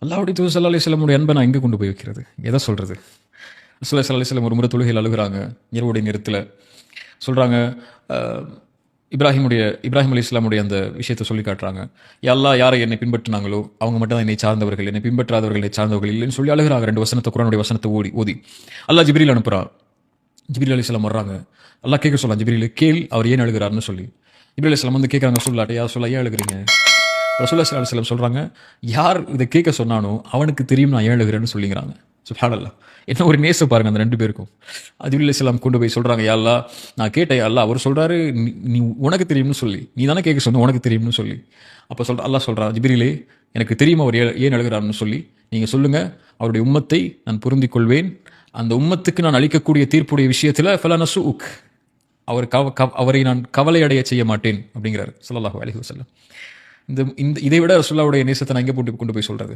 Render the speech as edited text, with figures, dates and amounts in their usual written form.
அல்லாஹ்வுடைய தூதர் ஸல்லல்லாஹு அலைஹி வஸல்லமுடைய அன்பை நான் எங்கே கொண்டு போய் வைக்கிறது? எதை சொல்றது? ரசூலுல்லாஹி ஸல்லல்லாஹு அலைஹி வஸல்லம் ஒரு முறை தொழுகையில் அழுகுறாங்க. இரவுடைய நேரத்தில் சொல்றாங்க, இப்ராஹிம் அலைஹிஸ்ஸலாமுடைய அந்த விஷயத்தை சொல்லி காட்டுறாங்க. யா அல்லாஹ், யாரை என்னை பின்பற்றினாங்களோ அவங்க மட்டும் தான் என்னை சார்ந்தவர்கள், என்னை பின்பற்றாதவர்கள் என்னை சார்ந்தவர்கள் இல்லைன்னு சொல்லி அழுகுறாங்க. 2 வசனத்தை, குர்ஆனுடைய வசனத்தை ஓதி அல்லாஹ் ஜிப்ரீல் அனுப்புறான். ஜிப்ரீல் அலைஹிஸ்ஸலாம் வர்றாங்க. அல்லாஹ் கேட்க சொல்லலாம், ஜிப்ரீல் கேள் அவர் ஏன் அழுகிறாருன்னு சொல்லி. ஜிப்ரீல் அலைஹிஸ்ஸலாம் வந்து கேட்குறாங்க ரசூலுல்லாஹ்ட்ட, யா ரசூலல்லாஹ் ஏன் அழுகிறீங்க? ரசூலுல்லாஹி ஸல்லல்லாஹு அலைஹி வஸல்லம் சொல்றாங்க, யார் இதை கேட்க சொன்னானோ அவனுக்கு தெரியும் நான் ஏன் அழுகிறேன்னு சொல்லிங்கிறாங்க. சுப்ஹானல்லாஹ், என்ன ஒரு நேசம் பாருங்க அந்த 2 பேருக்கும். ஜிப்ரீல் அலைஹிஸ்ஸலாம் கொண்டு போய் சொல்றாங்க, யா அல்லாஹ், நான் கேட்டேன் யா அல்லாஹ், அவர் சொல்றாரு நீ உனக்கு தெரியும்னு சொல்லி, நீ தானே கேட்க சொன்ன உனக்கு தெரியும்னு சொல்லி. அப்போ அல்லாஹ் சொல்றான், ஜிப்ரீலே எனக்கு தெரியும் அவர் ஏன் அழுகிறாருன்னு சொல்லி, நீங்கள் சொல்லுங்க அவருடைய உம்மத்தை நான் பொருந்திக் கொள்வேன், அந்த உம்மத்துக்கு நான் அளிக்கக்கூடிய தீர்ப்புடைய விஷயத்தில் ஃபலனசுக், அவரை நான் கவலை அடைய செய்ய மாட்டேன் அப்படிங்கிறார் ஸல்லல்லாஹு அலைஹி வஸல்லம். இதை விட ரசூலுல்லாஹ்வுடைய நேசத்தை நான் எங்கே கொண்டு போய் சொல்றது?